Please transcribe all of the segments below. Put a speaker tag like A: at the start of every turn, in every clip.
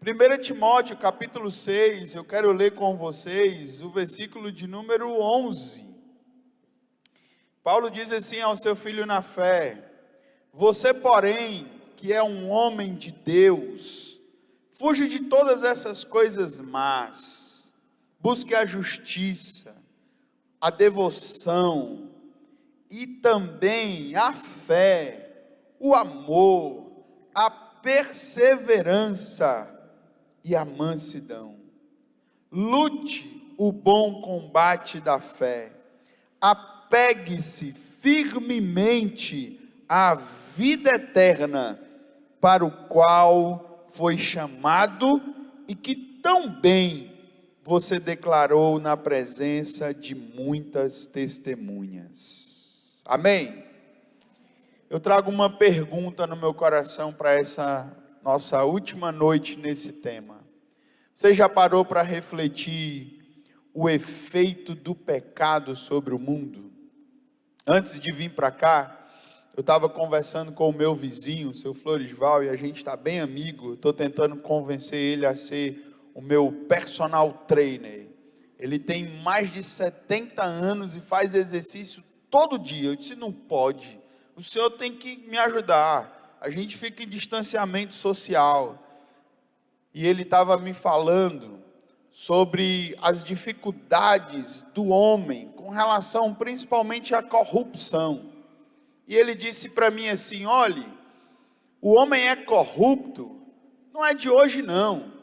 A: 1 Timóteo capítulo 6, eu quero ler com vocês o versículo de número 11. Paulo diz assim ao seu filho na fé: você, porém, que é um homem de Deus, fuja de todas essas coisas más, busque a justiça, a devoção e também a fé, o amor, a perseverança e a mansidão. Lute o bom combate da fé, apegue-se firmemente à vida eterna, para o qual foi chamado e que tão bem você declarou na presença de muitas testemunhas. Amém? Eu trago uma pergunta no meu coração para essa nossa última noite nesse tema. Você já parou para refletir o efeito do pecado sobre o mundo? Antes de vir para cá, eu estava conversando com o meu vizinho, o seu Florisval, e a gente está bem amigo. Estou tentando convencer ele a ser o meu personal trainer. Ele tem mais de 70 anos e faz exercício todo dia. Eu disse: não pode, o senhor tem que me ajudar. A gente fica em distanciamento social. E ele estava me falando sobre as dificuldades do homem com relação principalmente à corrupção. E ele disse para mim assim: olhe, o homem é corrupto, não é de hoje não.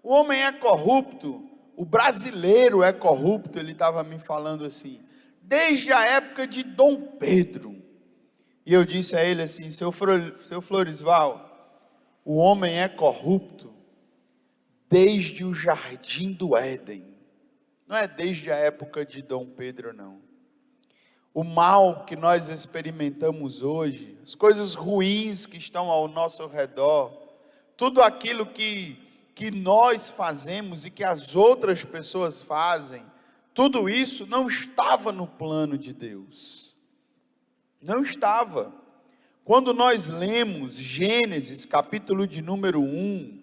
A: O homem é corrupto, o brasileiro é corrupto. Ele estava me falando assim, desde a época de Dom Pedro. E eu disse a ele assim: seu Florisval, o homem é corrupto desde o jardim do Éden. Não é desde a época de Dom Pedro, não. O mal que nós experimentamos hoje, as coisas ruins que estão ao nosso redor, tudo aquilo que nós fazemos e que as outras pessoas fazem, tudo isso não estava no plano de Deus. Não estava. Quando nós lemos Gênesis, capítulo de número 1,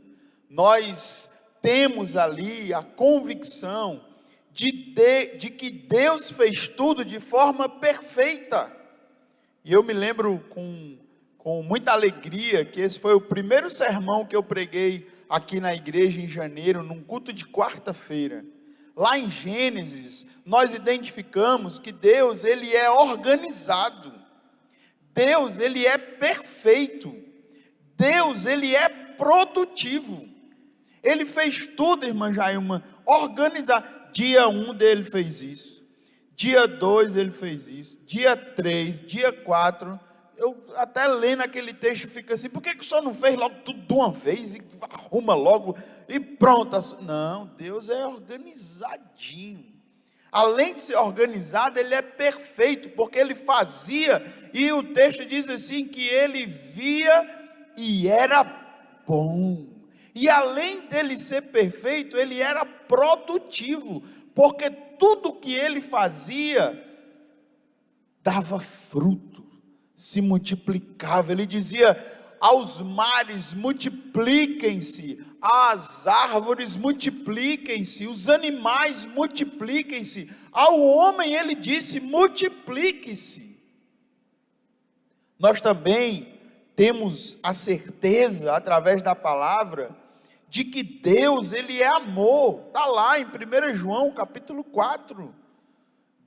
A: nós temos ali a convicção de que Deus fez tudo de forma perfeita. E eu me lembro com muita alegria que esse foi o primeiro sermão que eu preguei aqui na igreja em janeiro, num culto de quarta-feira. Lá em Gênesis, nós identificamos que Deus, ele é organizado. Deus, ele é perfeito. Deus, ele é produtivo. Ele fez tudo, irmã Jailma, organizado. Dia 1 dele fez isso, dia 2 ele fez isso, dia 3, dia 4, eu até lendo aquele texto fico assim: por que o senhor não fez logo tudo de uma vez e arruma logo e pronto? Não, Deus é organizadinho. Além de ser organizado, ele é perfeito, porque ele fazia, e o texto diz assim, que ele via e era bom. E além dele ser perfeito, ele era produtivo, porque tudo que ele fazia dava fruto, se multiplicava. Ele dizia aos mares: multipliquem-se, as árvores multipliquem-se, os animais multipliquem-se. Ao homem ele disse: multiplique-se. Nós também temos a certeza, através da palavra, de que Deus, ele é amor. Está lá em 1 João capítulo 4,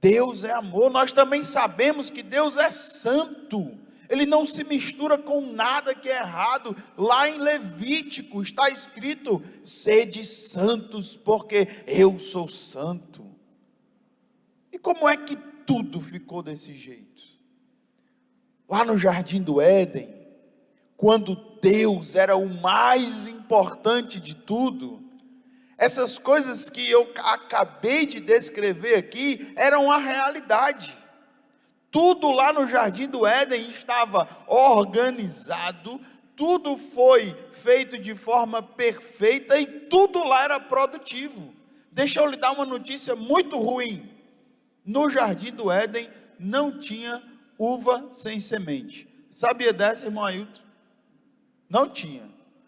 A: Deus é amor. Nós também sabemos que Deus é santo, ele não se mistura com nada que é errado. Lá em Levítico está escrito: sede santos, porque eu sou santo. E como é que tudo ficou desse jeito? Lá no jardim do Éden, quando Deus era o mais importante de tudo, essas coisas que eu acabei de descrever aqui eram a realidade. Tudo lá no jardim do Éden estava organizado, tudo foi feito de forma perfeita e tudo lá era produtivo. Deixa eu lhe dar uma notícia muito ruim: no jardim do Éden não tinha uva sem semente. Sabia dessa, irmão Ailton? Não tinha.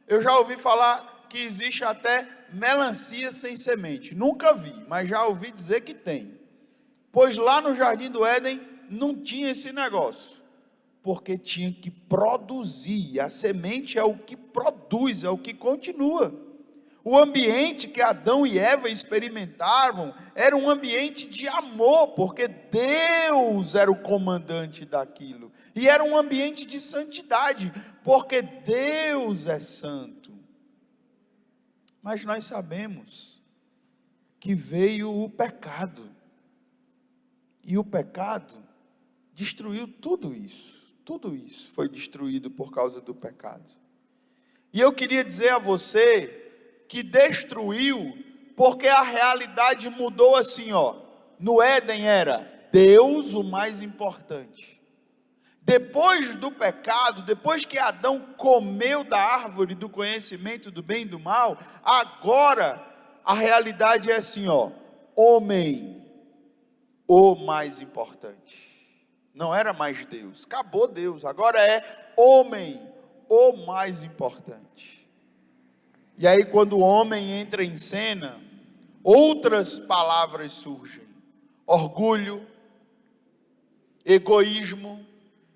A: Eu já ouvi falar que existe até melancia sem semente. Nunca vi, mas já ouvi dizer que tem. Pois lá no Jardim do Éden não tinha esse negócio, porque tinha que produzir. A semente é o que produz, é o que continua. O ambiente que Adão e Eva experimentavam era um ambiente de amor, porque Deus era o comandante daquilo. E era um ambiente de santidade, porque Deus é santo. Mas nós sabemos que veio o pecado. E o pecado destruiu tudo isso. Tudo isso foi destruído por causa do pecado. E eu queria dizer a você que destruiu, porque a realidade mudou assim, no Éden era Deus o mais importante. Depois do pecado, depois que Adão comeu da árvore do conhecimento do bem e do mal, agora a realidade é assim, homem, o mais importante. Não era mais Deus, acabou Deus, agora é homem, o mais importante. E aí quando o homem entra em cena, outras palavras surgem: orgulho, egoísmo.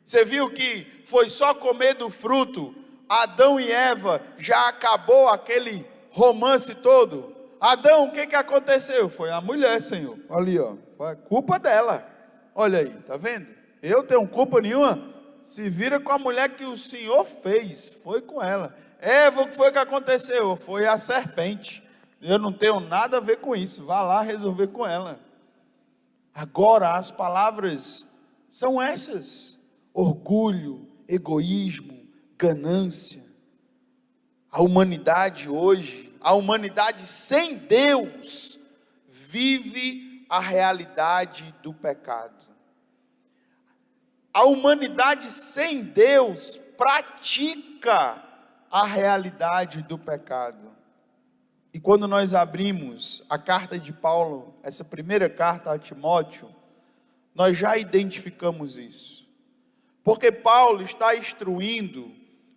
A: Você viu que foi só comer do fruto, Adão e Eva, já acabou aquele romance todo? Adão, o que aconteceu? Foi a mulher, Senhor, ali foi a culpa dela. Olha aí, tá vendo? Eu tenho culpa nenhuma? Se vira com a mulher que o Senhor fez, foi com ela. Eva, o que foi que aconteceu? Foi a serpente. Eu não tenho nada a ver com isso. Vá lá resolver com ela. Agora as palavras são essas: orgulho, egoísmo, ganância. A humanidade hoje, a humanidade sem Deus, vive a realidade do pecado. A humanidade sem Deus pratica a realidade do pecado. E quando nós abrimos a carta de Paulo, essa primeira carta a Timóteo, nós já identificamos isso. Porque Paulo está instruindo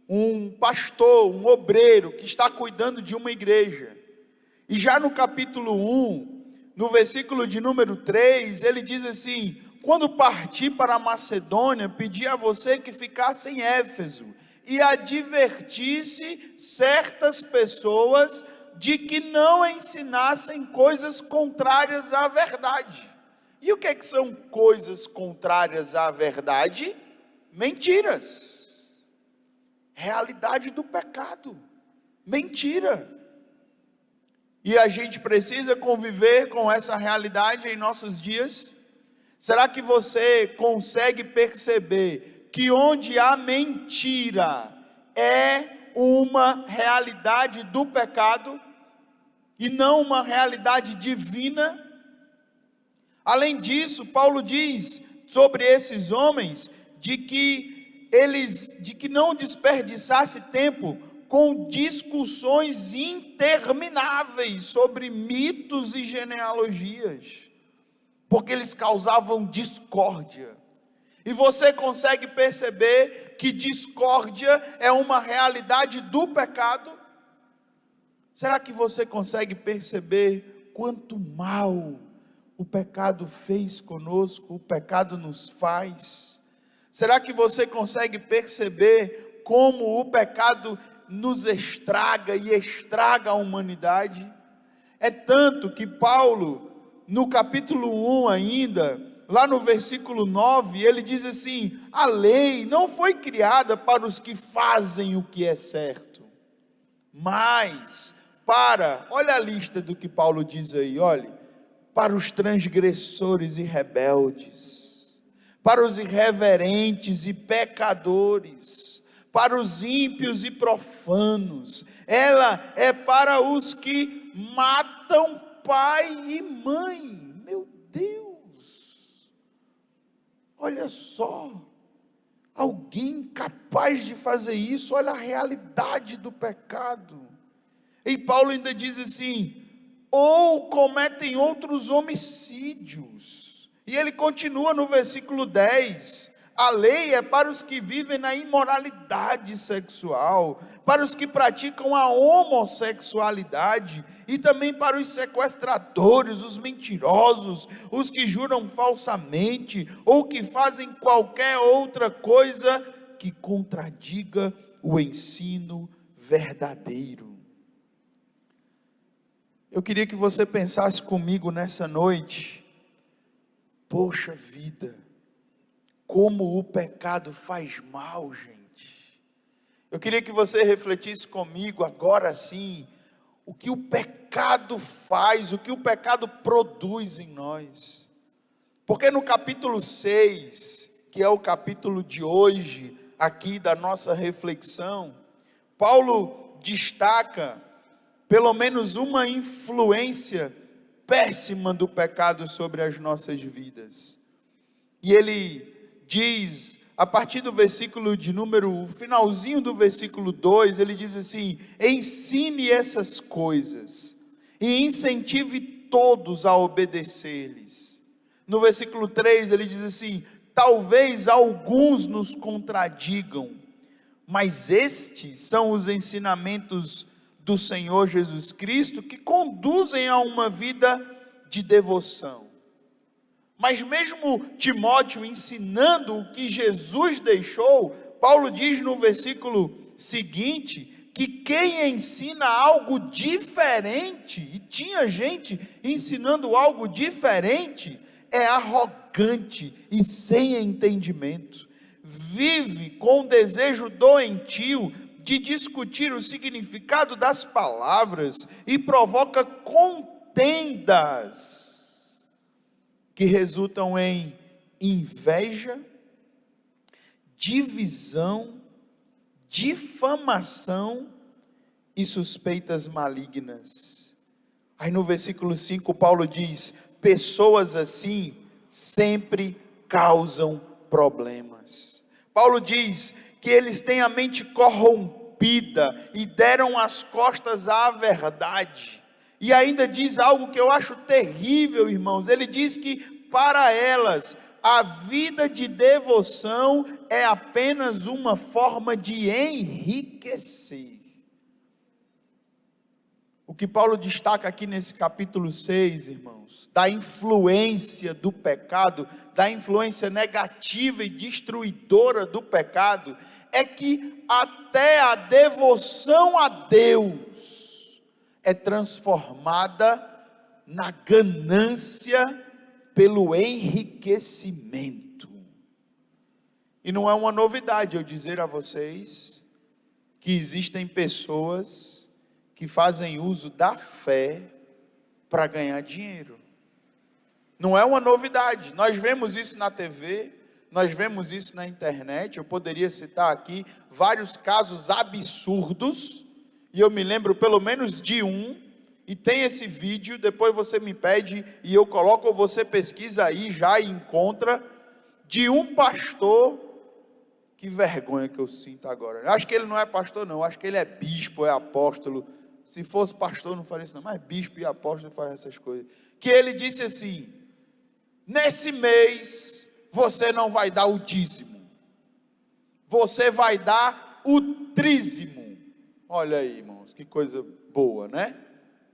A: um pastor, um obreiro, que está cuidando de uma igreja. E já no capítulo 1, no versículo de número 3, ele diz assim: quando parti para a Macedônia, pedi a você que ficasse em Éfeso e advertisse certas pessoas de que não ensinassem coisas contrárias à verdade. E o que são coisas contrárias à verdade? Mentiras. Realidade do pecado. Mentira. E a gente precisa conviver com essa realidade em nossos dias? Será que você consegue perceber que onde há mentira é uma realidade do pecado e não uma realidade divina? Além disso, Paulo diz sobre esses homens de que não desperdiçasse tempo com discussões intermináveis sobre mitos e genealogias, porque eles causavam discórdia. E você consegue perceber que discórdia é uma realidade do pecado? Será que você consegue perceber quanto mal o pecado fez conosco, o pecado nos faz? Será que você consegue perceber como o pecado nos estraga e estraga a humanidade? É tanto que Paulo, no capítulo 1 ainda, lá no versículo 9, ele diz assim: a lei não foi criada para os que fazem o que é certo, mas olha a lista do que Paulo diz aí, olha, para os transgressores e rebeldes, para os irreverentes e pecadores, para os ímpios e profanos. Ela é para os que matam pai e mãe. Meu Deus, olha só, alguém capaz de fazer isso. Olha a realidade do pecado. E Paulo ainda diz assim: ou cometem outros homicídios. E ele continua no versículo 10: A lei é para os que vivem na imoralidade sexual, para os que praticam a homossexualidade, e também para os sequestradores, os mentirosos, os que juram falsamente, ou que fazem qualquer outra coisa que contradiga o ensino verdadeiro. Eu queria que você pensasse comigo nessa noite, poxa vida, como o pecado faz mal, gente. Eu queria que você refletisse comigo agora sim, o que o pecado faz, o que o pecado produz em nós. Porque no capítulo 6, que é o capítulo de hoje, aqui da nossa reflexão, Paulo destaca pelo menos uma influência péssima do pecado sobre as nossas vidas. E ele diz, a partir do versículo de número, finalzinho do versículo 2, ele diz assim: ensine essas coisas e incentive todos a obedecer-lhes. No versículo 3 ele diz assim: talvez alguns nos contradigam, mas estes são os ensinamentos do Senhor Jesus Cristo que conduzem a uma vida de devoção. Mas mesmo Timóteo ensinando o que Jesus deixou, Paulo diz no versículo seguinte, que quem ensina algo diferente, e tinha gente ensinando algo diferente, é arrogante e sem entendimento, vive com desejo doentio de discutir o significado das palavras e provoca contendas que resultam em inveja, divisão, difamação e suspeitas malignas. Aí no versículo 5 Paulo diz: pessoas assim sempre causam problemas. Paulo diz que eles têm a mente corrompida e deram as costas à verdade. E ainda diz algo que eu acho terrível, irmãos. Ele diz que para elas a vida de devoção é apenas uma forma de enriquecer. O que Paulo destaca aqui nesse capítulo 6, irmãos, da influência do pecado, da influência negativa e destruidora do pecado, é que até a devoção a Deus é transformada na ganância pelo enriquecimento. E não é uma novidade eu dizer a vocês que existem pessoas que fazem uso da fé para ganhar dinheiro. Não é uma novidade, nós vemos isso na TV, nós vemos isso na internet. Eu poderia citar aqui vários casos absurdos, e eu me lembro pelo menos de um, e tem esse vídeo, depois você me pede, e eu coloco, ou você pesquisa aí já e encontra, de um pastor. Que vergonha que eu sinto agora, acho que ele não é pastor não, acho que ele é bispo, é apóstolo. Se fosse pastor não faria isso não, mas bispo e apóstolo faz essas coisas. Que ele disse assim: nesse mês você não vai dar o dízimo, você vai dar o trízimo. Olha aí, irmãos, que coisa boa, né?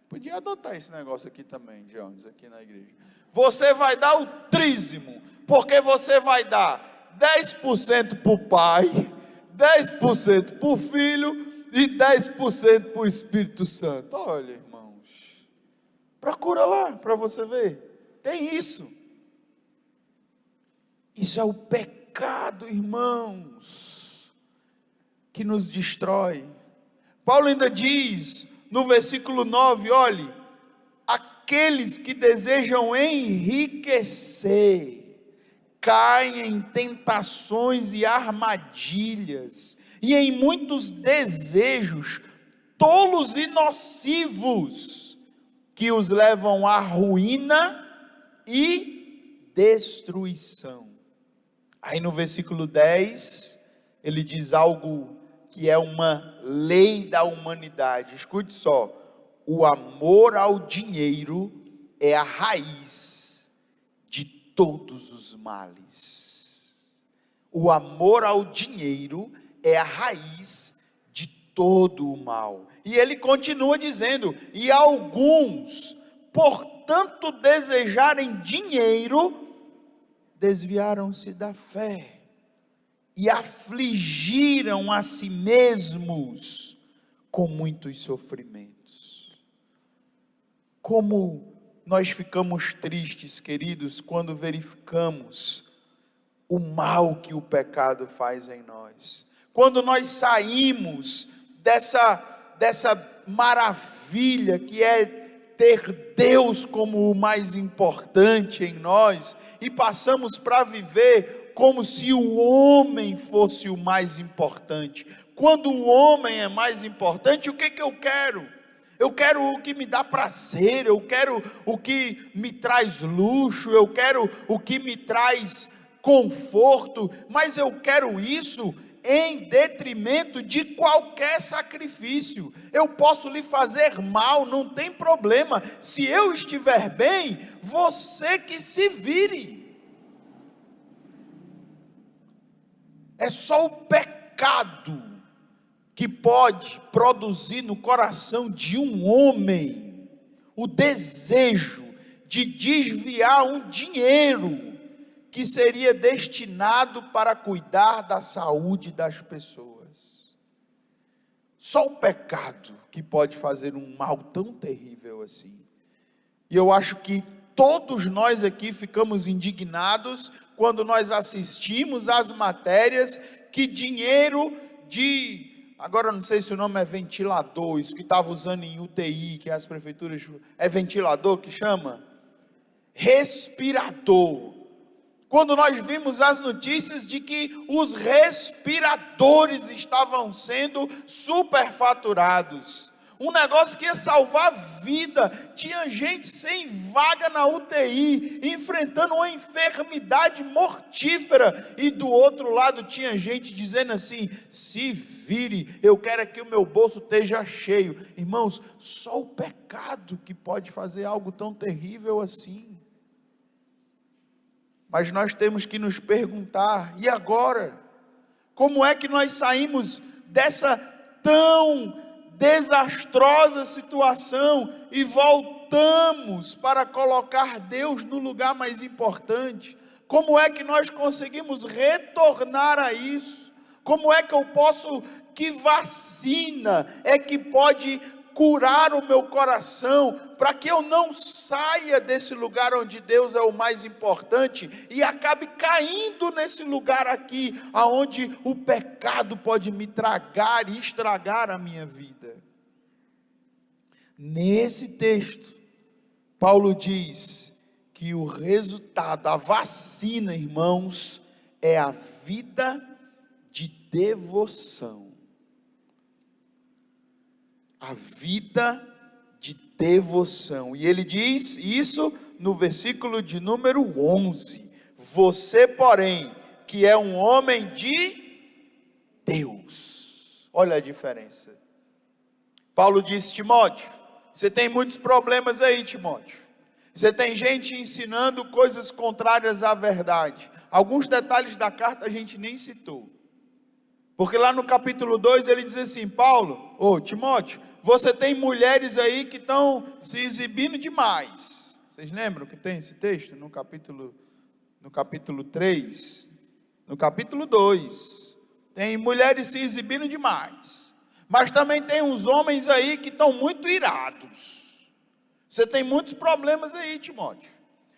A: Podia adotar esse negócio aqui também, Jones, aqui na igreja. Você vai dar o trízimo, porque você vai dar 10% para o pai, 10% para o filho e 10% para o Espírito Santo. Olha, irmãos, procura lá para você ver, tem isso. Isso é o pecado, irmãos, que nos destrói. Paulo ainda diz no versículo 9, olhe, aqueles que desejam enriquecer caem em tentações e armadilhas, e em muitos desejos tolos e nocivos, que os levam à ruína e destruição. Aí no versículo 10, ele diz algo que é uma lei da humanidade. Escute só: o amor ao dinheiro é a raiz de todos os males. O amor ao dinheiro é a raiz de todo o mal. E ele continua dizendo: e alguns, por tanto desejarem dinheiro, desviaram-se da fé e afligiram a si mesmos com muitos sofrimentos. Como nós ficamos tristes, queridos, quando verificamos o mal que o pecado faz em nós. Quando nós saímos dessa maravilha que é ter Deus como o mais importante em nós, e passamos para viver como se o homem fosse o mais importante. Quando o homem é mais importante, o que eu quero? Eu quero o que me dá prazer, eu quero o que me traz luxo, eu quero o que me traz conforto, mas eu quero isso em detrimento de qualquer sacrifício. Eu posso lhe fazer mal, não tem problema. Se eu estiver bem, você que se vire. É só o pecado que pode produzir no coração de um homem o desejo de desviar um dinheiro que seria destinado para cuidar da saúde das pessoas. Só o pecado que pode fazer um mal tão terrível assim. E eu acho que todos nós aqui ficamos indignados quando nós assistimos às matérias que dinheiro agora eu não sei se o nome é ventilador, isso que estava usando em UTI, que as prefeituras, é ventilador que chama? Respirador. Quando nós vimos as notícias de que os respiradores estavam sendo superfaturados, um negócio que ia salvar vida, tinha gente sem vaga na UTI, enfrentando uma enfermidade mortífera, e do outro lado tinha gente dizendo assim: se vire, eu quero que o meu bolso esteja cheio. Irmãos, só o pecado que pode fazer algo tão terrível assim. Mas nós temos que nos perguntar: e agora? Como é que nós saímos dessa tão desastrosa situação e voltamos para colocar Deus no lugar mais importante? Como é que nós conseguimos retornar a isso? Como é que eu posso, que vacina é que pode curar o meu coração, para que eu não saia desse lugar onde Deus é o mais importante e acabe caindo nesse lugar aqui, aonde o pecado pode me tragar e estragar a minha vida? Nesse texto, Paulo diz que o resultado, a vacina, irmãos, é a vida de devoção. A vida de devoção. E ele diz isso no versículo de número 11: você, porém, que é um homem de Deus. Olha a diferença. Paulo disse: Timóteo, você tem muitos problemas aí, Timóteo. Você tem gente ensinando coisas contrárias à verdade. Alguns detalhes da carta a gente nem citou. Porque lá no capítulo 2 ele diz assim: Paulo, Timóteo, você tem mulheres aí que estão se exibindo demais. Vocês lembram que tem esse texto no capítulo 3, no capítulo 2, tem mulheres se exibindo demais, mas também tem uns homens aí que estão muito irados. Você tem muitos problemas aí, Timóteo.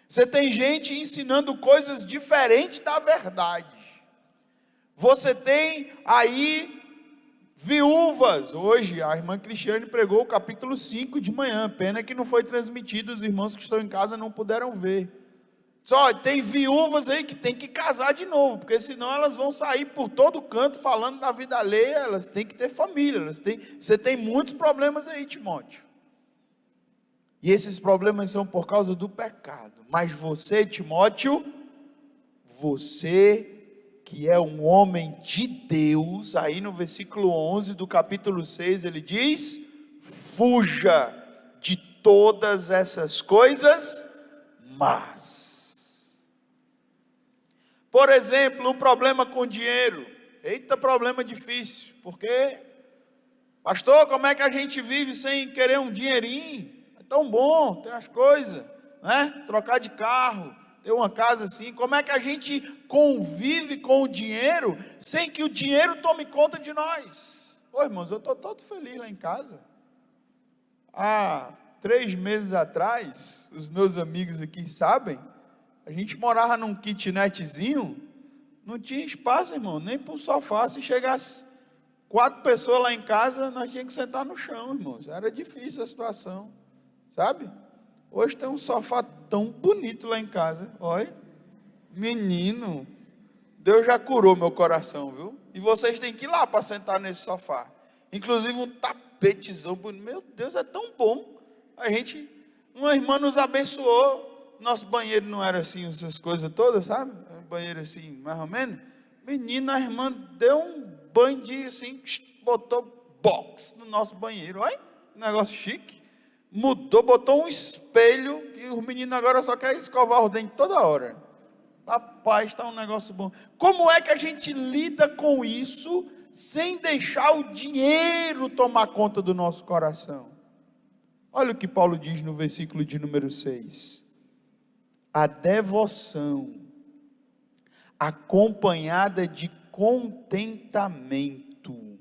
A: Você tem gente ensinando coisas diferentes da verdade. Você tem aí viúvas. Hoje a irmã Cristiane pregou o capítulo 5 de manhã, pena que não foi transmitido, os irmãos que estão em casa não puderam ver. Só tem viúvas aí que tem que casar de novo, porque senão elas vão sair por todo canto falando da vida alheia. Elas têm que ter família, você tem muitos problemas aí, Timóteo. E esses problemas são por causa do pecado. Mas você, Timóteo, você que é um homem de Deus, aí no versículo 11 do capítulo 6 ele diz: fuja de todas essas coisas, mas Por exemplo, um problema com dinheiro. Eita, problema difícil. Porque, pastor, como é que a gente vive sem querer um dinheirinho? É tão bom ter as coisas, né? Trocar de carro, ter uma casa assim. Como é que a gente convive com o dinheiro sem que o dinheiro tome conta de nós? Ô, irmãos, eu estou todo feliz lá em casa. Há 3 meses atrás, os meus amigos aqui sabem, a gente morava num kitnetzinho, não tinha espaço, irmão, nem para um sofá. Se chegasse 4 pessoas lá em casa, nós tínhamos que sentar no chão, irmãos. Era difícil a situação, sabe? Hoje tem um sofá tão bonito lá em casa. Olha, menino, Deus já curou meu coração, viu? E vocês têm que ir lá para sentar nesse sofá. Inclusive um tapetezão bonito. Meu Deus, é tão bom. Uma irmã nos abençoou. Nosso banheiro não era assim, essas coisas todas, sabe? Era um banheiro assim, mais ou menos. Menina, a irmã deu um banho de assim, botou box no nosso banheiro. Olha, negócio chique. Mudou, botou um espelho, e os meninos agora só querem escovar os dentes toda hora. Papai, está um negócio bom. Como é que a gente lida com isso sem deixar o dinheiro tomar conta do nosso coração? Olha o que Paulo diz no versículo de número 6. A devoção acompanhada de contentamento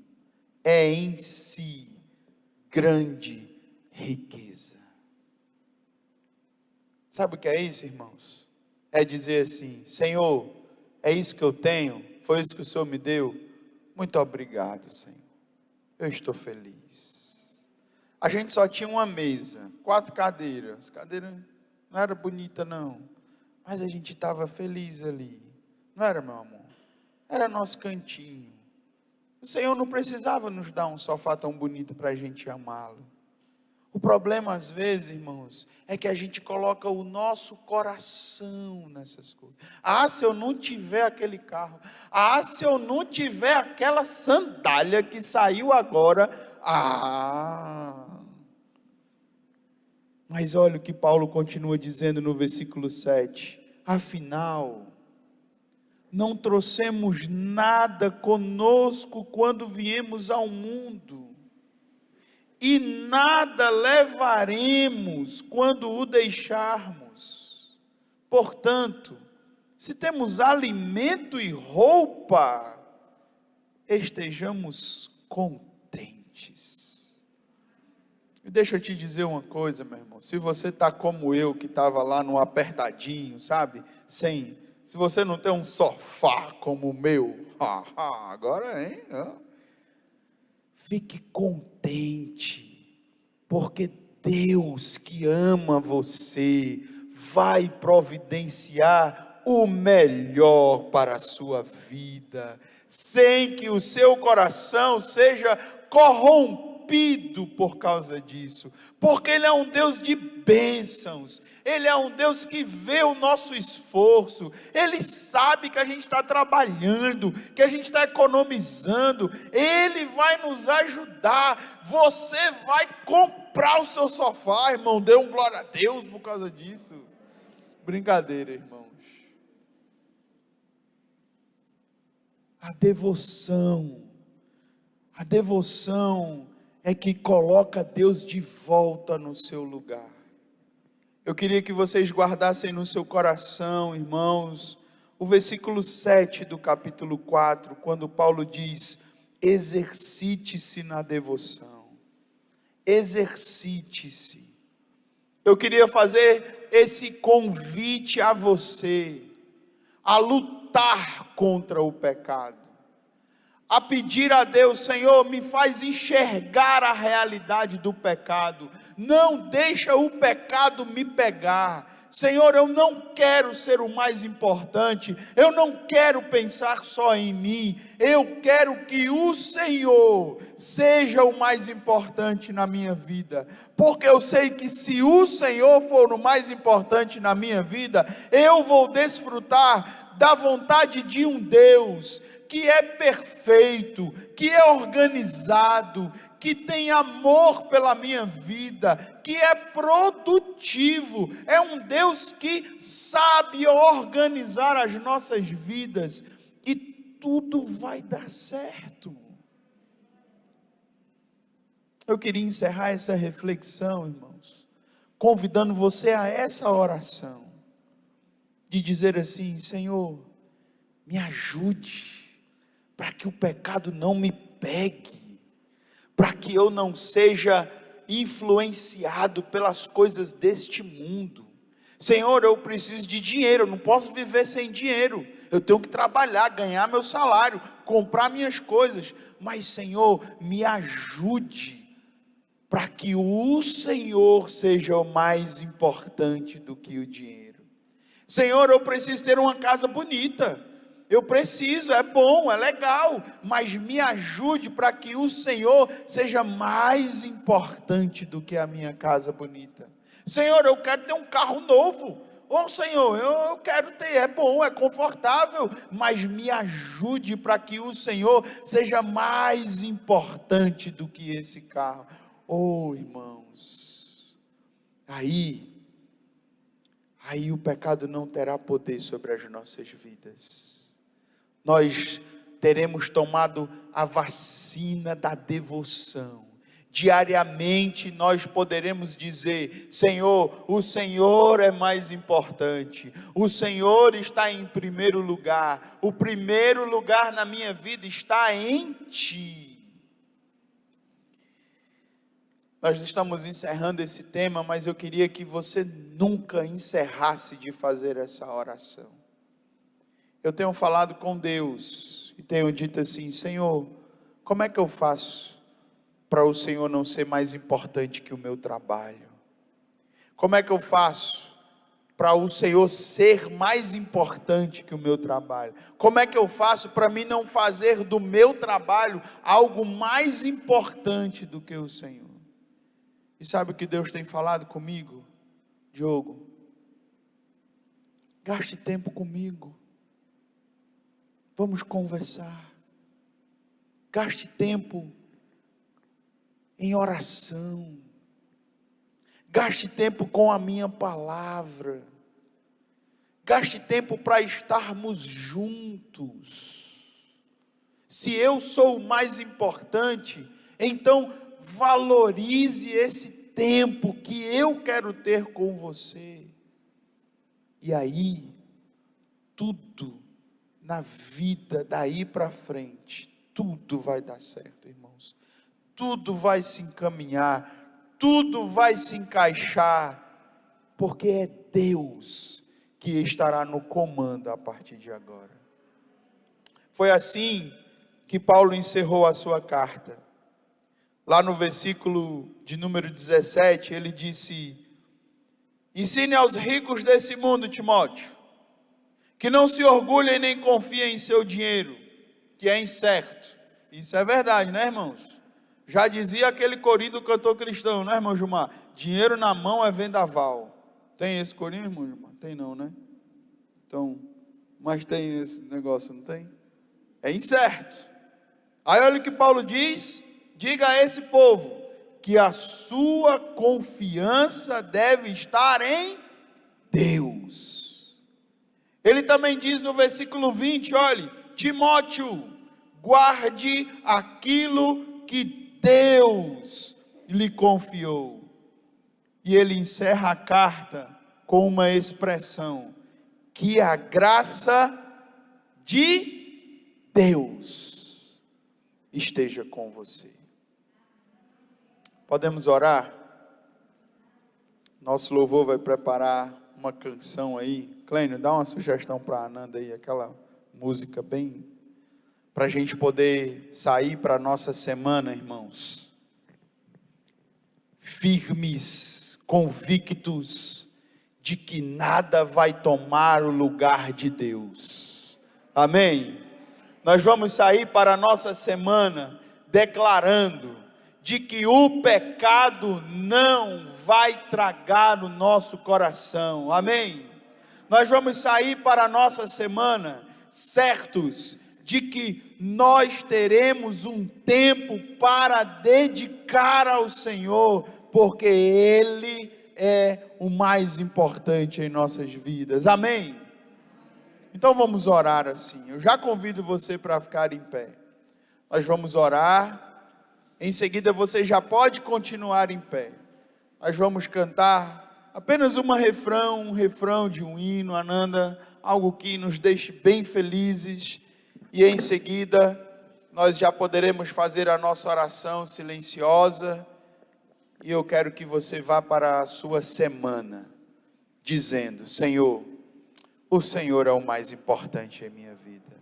A: é em si grande riqueza. Sabe o que é isso, irmãos? É dizer assim: Senhor, é isso que eu tenho, foi isso que o Senhor me deu, muito obrigado, Senhor, eu estou feliz. A gente só tinha uma mesa, 4 cadeiras, as cadeiras não era bonita não, mas a gente estava feliz ali, não era, meu amor? Era nosso cantinho. O Senhor não precisava nos dar um sofá tão bonito para a gente amá-lo. O problema às vezes, irmãos, é que a gente coloca o nosso coração nessas coisas. Ah, se eu não tiver aquele carro. Ah, se eu não tiver aquela sandália que saiu agora. Ah. Mas olha o que Paulo continua dizendo no versículo 7. Afinal, não trouxemos nada conosco quando viemos ao mundo. E nada levaremos quando o deixarmos. Portanto, se temos alimento e roupa, estejamos contentes. E deixa eu te dizer uma coisa, meu irmão. Se você está como eu, que estava lá no apertadinho, sabe? Se você não tem um sofá como o meu, agora, hein? Fique contente, porque Deus que ama você vai providenciar o melhor para a sua vida, sem que o seu coração seja corrompido por causa disso, porque Ele é um Deus de bênçãos, Ele é um Deus que vê o nosso esforço, Ele sabe que a gente está trabalhando, que a gente está economizando, Ele vai nos ajudar. Você vai comprar o seu sofá, irmão, dê um glória a Deus por causa disso. Brincadeira, irmãos. A devoção é que coloca Deus de volta no seu lugar. Eu queria que vocês guardassem no seu coração, irmãos, o versículo 7 do capítulo 4, quando Paulo diz: exercite-se na devoção. Exercite-se. Eu queria fazer esse convite a você, a lutar contra o pecado, a pedir a Deus: Senhor, me faz enxergar a realidade do pecado, não deixa o pecado me pegar. Senhor, eu não quero ser o mais importante, eu não quero pensar só em mim, eu quero que o Senhor seja o mais importante na minha vida, porque eu sei que se o Senhor for o mais importante na minha vida, eu vou desfrutar da vontade de um Deus que é perfeito, que é organizado, que tem amor pela minha vida, que é produtivo, é um Deus que sabe organizar as nossas vidas, e tudo vai dar certo. Eu queria encerrar essa reflexão, irmãos, convidando você a essa oração, de dizer assim: Senhor, me ajude, para que o pecado não me pegue, para que eu não seja influenciado pelas coisas deste mundo. Senhor, eu preciso de dinheiro, eu não posso viver sem dinheiro, eu tenho que trabalhar, ganhar meu salário, comprar minhas coisas, mas Senhor, me ajude, para que o Senhor seja o mais importante do que o dinheiro. Senhor, eu preciso ter uma casa bonita, eu preciso, é bom, é legal, mas me ajude para que o Senhor seja mais importante do que a minha casa bonita. Senhor, eu quero ter um carro novo. Senhor, eu quero ter, é bom, é confortável, mas me ajude para que o Senhor seja mais importante do que esse carro. Irmãos, aí o pecado não terá poder sobre as nossas vidas. Nós teremos tomado a vacina da devoção. Diariamente nós poderemos dizer: Senhor, o Senhor é mais importante, o Senhor está em primeiro lugar, o primeiro lugar na minha vida está em Ti. Nós estamos encerrando esse tema, mas eu queria que você nunca encerrasse de fazer essa oração. Eu tenho falado com Deus e tenho dito assim: Senhor, como é que eu faço para o Senhor não ser mais importante que o meu trabalho? Como é que eu faço para o Senhor ser mais importante que o meu trabalho? Como é que eu faço para mim não fazer do meu trabalho algo mais importante do que o Senhor? E sabe o que Deus tem falado comigo? Diogo, gaste tempo comigo. Vamos conversar, gaste tempo em oração, gaste tempo com a minha palavra, gaste tempo para estarmos juntos. Se eu sou o mais importante, então valorize esse tempo que eu quero ter com você, e aí, tudo na vida daí para frente, tudo vai dar certo, irmãos, tudo vai se encaminhar, tudo vai se encaixar, porque é Deus que estará no comando a partir de agora. Foi assim que Paulo encerrou a sua carta. Lá no versículo de número 17, ele disse: ensine aos ricos desse mundo, Timóteo, que não se orgulhem nem confiem em seu dinheiro, que é incerto. Isso é verdade, né, irmãos? Já dizia aquele corinho do cantor cristão, né, irmão Gilmar? Dinheiro na mão é vendaval. Tem esse corinho, irmão Gilmar? Tem não, né? Então, mas tem esse negócio, não tem? É incerto. Aí olha o que Paulo diz: diga a esse povo que a sua confiança deve estar em Deus. Ele também diz no versículo 20, olhe: Timóteo, guarde aquilo que Deus lhe confiou. E ele encerra a carta com uma expressão: que a graça de Deus esteja com você. Podemos orar? Nosso louvor vai preparar uma canção aí. Clênio, dá uma sugestão para a Ananda aí, aquela música bem, para a gente poder sair para a nossa semana, irmãos, firmes, convictos de que nada vai tomar o lugar de Deus. Amém? Nós vamos sair para a nossa semana declarando de que o pecado não vai tragar o nosso coração. Amém? Nós vamos sair para a nossa semana certos de que nós teremos um tempo para dedicar ao Senhor, porque Ele é o mais importante em nossas vidas. Amém? Então vamos orar assim. Eu já convido você para ficar em pé. Nós vamos orar. Em seguida você já pode continuar em pé. Nós vamos cantar apenas um refrão de um hino, Ananda, algo que nos deixe bem felizes. E em seguida nós já poderemos fazer a nossa oração silenciosa. E eu quero que você vá para a sua semana, dizendo: Senhor, o Senhor é o mais importante em minha vida.